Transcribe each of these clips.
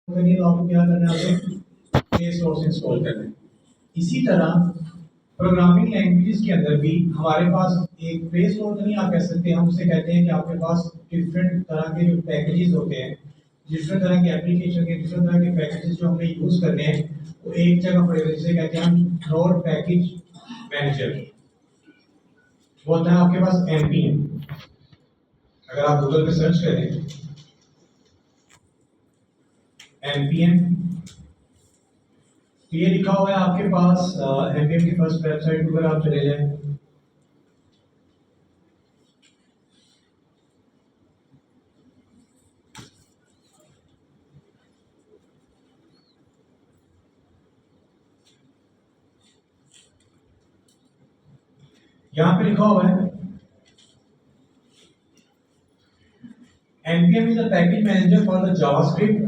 करिए तो आपको क्या करना है, आपको प्ले स्टोर से इंस्टॉल करना है। इसी तरह प्रोग्रामिंग लैंग्वेजेस के अंदर भी हमारे पास एक प्ले स्टोर तो नहीं आप कह सकते, हम उसे कहते हैं कि आपके पास डिफरेंट तरह के जो पैकेजेस होते हैं, डिफरेंट तरह के एप्लीकेशन के डिफरेंट तरह के पैकेजेस जो हमें यूज करने हैं वो एक जगह पड़े हुए, जिसे कहते हैं हम नोड पैकेज मैनेजर। वो होता है आपके पास npm। अगर आप गूगल पे सर्च करें npm, तो ये लिखा हुआ है आपके पास npm की फर्स्ट वेबसाइट पर आप चले जाएं। यहाँ पे लिखा हुआ है npm is a package manager for the javascript।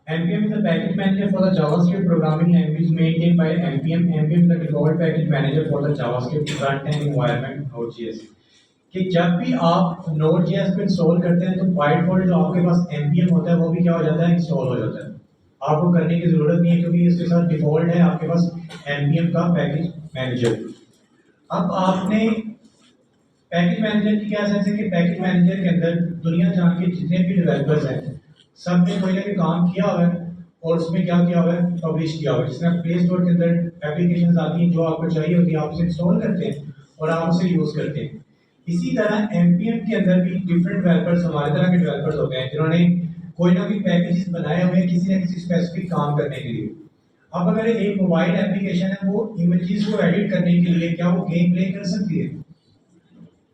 npm is a package manager for the javascript programming language maintained by npm। npm is the default package manager for the javascript front-end environment node.js। कि जब भी आप node.js को install करते हैं तो by default जो आपके पास npm होता है वो भी क्या हो जाता है, इंस्टॉल हो जाता है। आपको करने की जरूरत नहीं है क्योंकि इसके साथ डिफॉल्ट है आपके पास npm का पैकेज मैनेजर। अब आपने पैकेज मैनेजर की क्या सेंस है कि पैकेज मैनेजर के अंदर दुनिया जहाँ के जितने भी डेवलपर्स हैं सब ने कोई ना कोई काम किया हुआ है और उसमें क्या किया हुआ है, पब्लिश किया हुआ है। जिसमें प्ले स्टोर के अंदर एप्लीकेशंस आती हैं जो आपको चाहिए होती है, आप उसे इंस्टॉल करते हैं और आप उसे यूज करते हैं। इसी तरह npm के अंदर भी डिफरेंट डेवलपर्स, हमारे तरह के डेवलपर्स होते हैं जिन्होंने कोई ना कोई पैकेजेस बनाए हुए हैं किसी न किसी स्पेसिफिक काम करने के लिए। अब अगर एक मोबाइल एप्लीकेशन है वो इमेजेस को एडिट करने के लिए क्या वो गेम प्ले कर सकती है?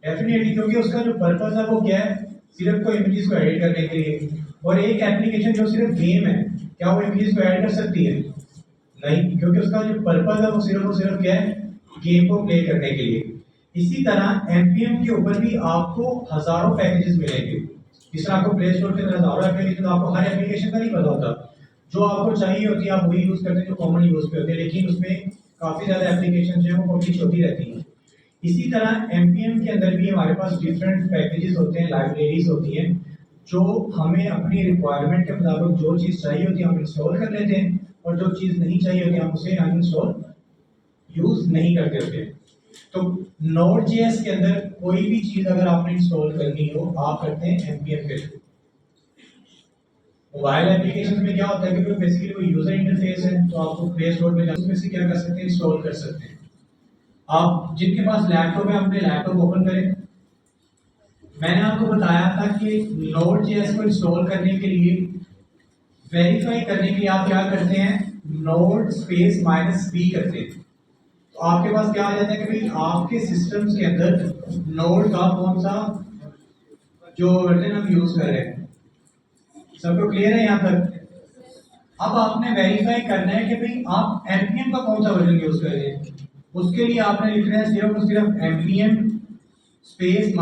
डेफिनेटली, क्योंकि उसका जो पर्पस है वो क्या है, सिर्फ कोई इमेजेस को एडिट करने के लिए। और एक एप्लीकेशन जो सिर्फ गेम है, क्या वो इमेजेस को ऐड कर सकती है? नहीं, क्योंकि उसका जो पर्पस है वो सिर्फ क्या है, गेम को प्ले करने के लिए। इसी तरह npm के ऊपर भी आपको हजारों पैकेजेस मिलेंगे। जिस तरह आपको प्ले स्टोर के अंदर हजारों एप्लीकेशन, आपको हर एप्लीकेशन का नहीं पता होता, जो आपको चाहिए होती है आप वही यूज करते हैं जो कॉमन यूज पे होते हैं, लेकिन उसमें काफी ज्यादा एप्लीकेशन जो है वो पब्लिश होती रहती हैं। इसी तरह npm के अंदर भी हमारे पास डिफरेंट पैकेजेस होते हैं, लाइब्रेरीज होती हैं जो हमें अपनी रिक्वायरमेंट के मुताबिक जो चीज़ चाहिए होती है हम इंस्टॉल कर लेते हैं और जो चीज़ नहीं चाहिए होती हम उसे अनइंस्टॉल यूज नहीं करते होते। तो Node.js के अंदर कोई भी चीज़ अगर आपने इंस्टॉल करनी हो आप करते हैं npm के थ्रू। मोबाइल एप्लीकेशन में क्या होता है कि बेसिकली कोई यूजर इंटरफेस है, तो आपको प्ले स्टोर में जाकर उसमें से क्या कर सकते हैं, इंस्टॉल कर सकते हैं। आप जिनके पास लैपटॉप है अपने लैपटॉप ओपन करें। मैंने आपको बताया था कि Node.js को इंस्टॉल करने के लिए, वेरीफाई करने के लिए आप क्या करते हैं, node स्पेस -p करते हैं। तो आपके पास क्या आ जाता है कि भाई आपके सिस्टम्स के अंदर नोड का कौन सा जो वर्जन हम यूज कर रहे हैं। सबको क्लियर है यहाँ तक? अब आपने वेरीफाई करना है कि भाई आप npm का कौन सा वर्जन यूज कर रहे हैं। उसके लिए आपने लिखना है सिर्फ और सिर्फ npm स्पेस -p।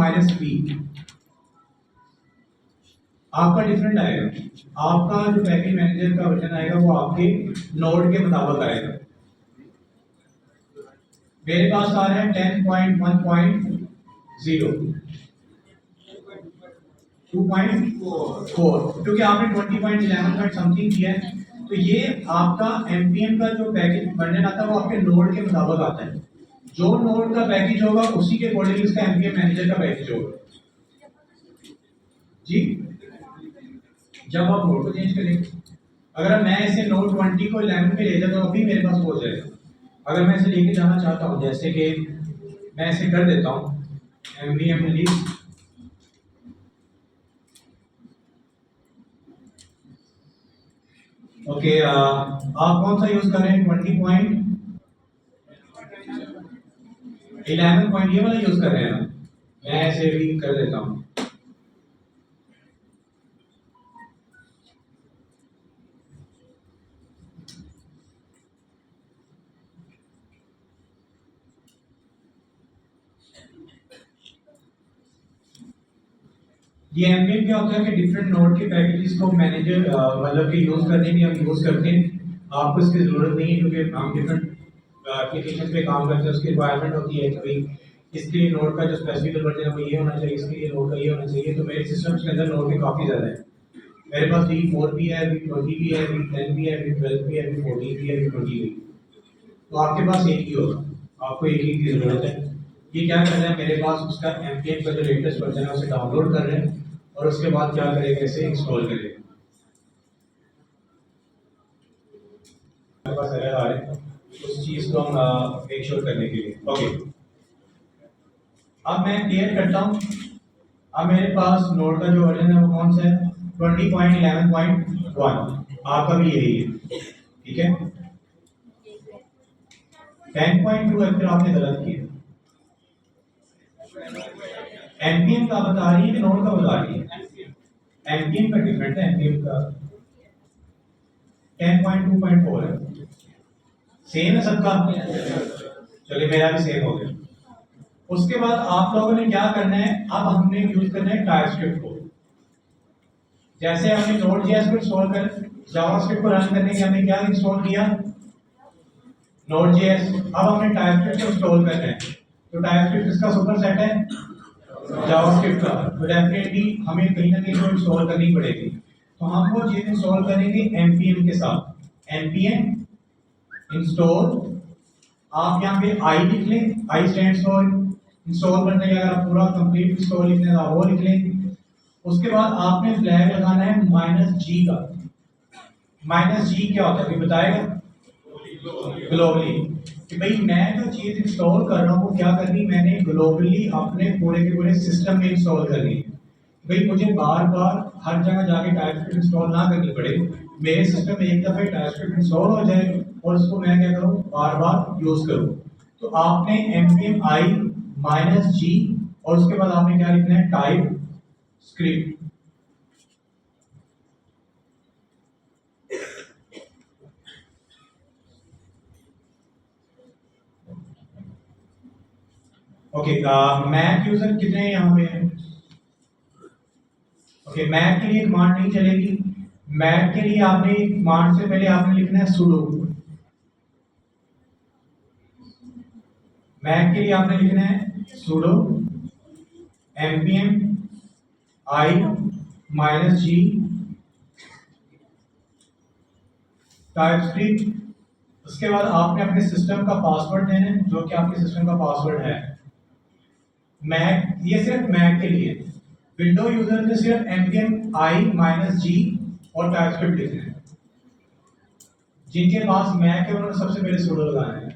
आपका डिफरेंट आएगा, आपका जो पैकेज मैनेजर का वर्जन आएगा वो आपके नोड के मुताबिक आएगा। मेरे पास आ रहा है 10.1.0 2.4, क्योंकि आपने 20.11 समथिंग किया है। तो ये आपका npm का जो पैकेज वर्जन आता है वो आपके नोड के मुताबिक आता है। जो नोड का पैकेज होगा उसी के अकॉर्डिंग इसका npm मैनेजर का पैकेज होगा जी। जब आप नोड को चेंज करेंगे, अगर मैं इसे नोड 20 को 11 पे ले जाता हूँ अभी मेरे पास हो जाएगा। अगर मैं इसे लेके जाना चाहता हूँ, जैसे कि मैं इसे कर देता हूँ npm रिलीज, ओके। आप कौन सा यूज कर रहे हैं, 20.11 पॉइंट ये वाला यूज कर रहे हैं ना? मैं ऐसे भी कर देता हूँ। ये npm क्या होता है कि डिफरेंट नोड के पैकेजेस को मैनेजर मतलब कि यूज करने के लिए हम यूज करते हैं। आपको इसकी जरूरत नहीं है क्योंकि हम डिफरेंट एप्लीकेशन पे काम करते हैं, उसकी रिक्वायरमेंट होती है कि भाई इसके लिए नोड का जो स्पेसिफिक वर्जन है वो ये होना चाहिए, इसके लिए नोड का ये होना चाहिए। तो मेरे सिस्टम्स के अंदर नोड के काफ़ी ज़्यादा है। मेरे पास V4 भी है, V20 भी है, V10 भी है, V12 भी है, V14 भी है, V20 भी। तो आपके पास एक ही होगा, आपको एक ही की ज़रूरत है। ये क्या कर रहे हैं, मेरे पास उसका npm का जो लेटेस्ट वर्जन है उसे डाउनलोड कर रहे हैं और उसके बाद क्या करेंगे, इसे इंस्टॉल करेंगे। मेरे पास एरर आ रहे हैं, उस चीज़ को हम मेक श्योर करने के लिए। ओके, अब मैं क्लियर करता हूँ। अब मेरे पास नोड का जो वर्जन है वो कौन सा है, 20.11.1। आपका भी यही है, ठीक है। 10.2 एक्चुअली आपने गलत किया, एनपीएम का बता रही है कि नोड का बता रही है। एनपीएम का डिफरेंट है, एनपीएम का 10.2.4 है। सेम है सबका, चलिए मेरा भी सेम हो गया। उसके बाद आप लोगों ने क्या करना है, अब हमने यूज करना है टाइपस्क्रिप्ट को। जैसे हमने Node.js को इंस्टॉल कर जावास्क्रिप्ट को रन करने के हमने क्या इंस्टॉल किया, Node.js। अब हमने टाइपस्क्रिप्ट को इंस्टॉल करना है, तो टाइपस्क्रिप्ट इसका सुपरसेट है जावास्क्रिप्ट का, तो डेफिनेटली हमें कहीं ना कहीं को इंस्टॉल करनी पड़ेगी। तो हम वो चीज इंस्टॉल करेंगे npm के साथ। npm इंस्टॉल, आप यहाँ पे आई लिख लें, आई स्टैंड्स फॉर इंस्टॉल करने के, अगर आप पूरा कंप्लीट इंस्टॉल लिखने का वो लिख लें। उसके बाद आपने फ्लैग लगाना है -g का। -g क्या होता है बताएगा, ग्लोबली, कि भाई मैं जो चीज इंस्टॉल कर रहा हूँ वो क्या करनी, मैंने ग्लोबली अपने पूरे के पूरे सिस्टम में इंस्टॉल करनी है। भाई मुझे बार बार हर जगह जाके टाइपस्क्रिप्ट इंस्टॉल ना करनी पड़े, मेरे सिस्टम में एक दफे टाइपस्क्रिप्ट इंस्टॉल हो जाए और उसको मैं क्या करूँ, बार बार यूज करूँ। तो आपने npm i -g और उसके बाद आपने क्या लिखना है, type script. Okay, Mac user कितने हैं यहाँ पे? ओके, मैक के लिए कमांड नहीं चलेगी। मैक के लिए आपने कमांड से पहले आपने लिखना है sudo। मैक के लिए आपने लिखना है sudo npm i -g TypeScript. उसके बाद आपने अपने सिस्टम का पासवर्ड देना है, जो कि आपके सिस्टम का पासवर्ड है। मैक, ये सिर्फ मैक के लिए। विंडो यूजर ने सिर्फ npm i -g और टाइपस्क्रिप्ट लिखना है। जिनके पास मैक है उन्होंने सबसे पहले sudo लगाना है,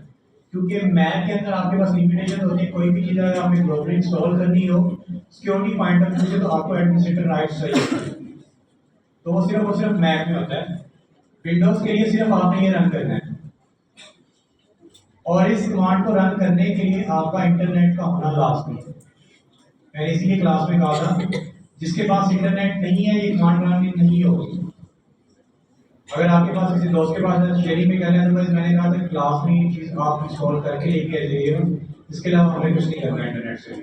क्योंकि मैक के अंदर आपके पास लिमिटेशन होती है। कोई भी चीज़ अगर आपने ग्लोबली इंस्टॉल करनी हो सिक्योरिटी पॉइंट ऑफ व्यू से, तो आपको एडमिनिस्ट्रेटर राइट्स चाहिए, तो वो सिर्फ मैक में होता है। विंडोज के लिए सिर्फ आपने ये रन करना है, और इस कमांड को रन करने के लिए आपका इंटरनेट का होना लाजमी है। मैंने इसीलिए क्लास में कहा था, जिसके पास इंटरनेट नहीं है ये कमांड रन नहीं होगी। अगर आपके पास किसी दोस्त के पास शेयरिंग में करना है, तो मैंने कहा था क्लास में ये चीज़ आप इंस्टॉल करके लेके आ जाइए, इसके अलावा हमें कुछ नहीं करना इंटरनेट से।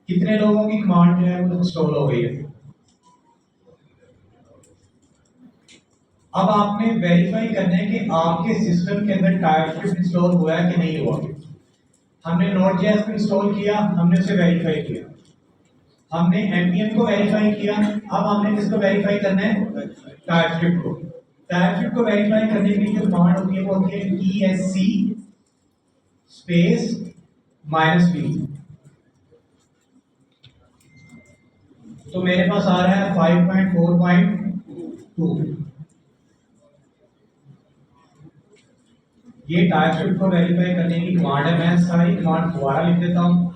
कितने लोगों की कमांड जो है वो इंस्टॉल हो गई है? अब आपने वेरीफाई करना है कि आपके सिस्टम के अंदर टाइपस्क्रिप्ट इंस्टॉल हुआ है कि नहीं हुआ। हमने Node.js को इंस्टॉल किया, हमने उसे वेरीफाई किया, हमने npm को वेरीफाई किया। अब हमने किसको वेरीफाई करना है, टाइपस्क्रिप्ट को। टाइपस्क्रिप्ट को वेरीफाई करने के लिए जो कमांड होती है वो होती है esc स्पेस -v। तो मेरे पास आ रहा है 5.4.2। ये टाइपस्क्रिप्ट को वेरीफाई करने की कमांड है। मैं सारी कमांड दोबारा लिख देता हूँ।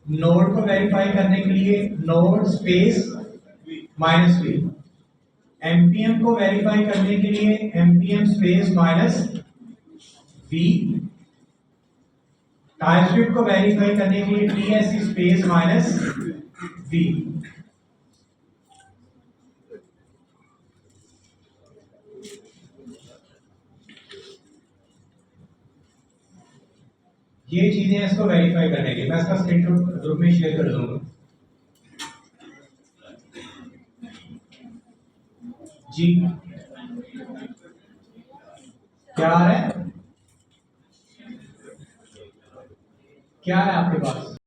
नोड को वेरीफाई करने के लिए नोड स्पेस -v, npm को वेरीफाई करने के लिए npm स्पेस -v, टाइपस्क्रिप्ट को वेरीफाई करने के लिए tsc स्पेस -v। ये चीजें इसको वेरीफाई करने की, मैं इसका स्क्रीनशॉट ग्रुप में शेयर कर दूंगा। जी, क्या आ रहा है, क्या है आपके पास?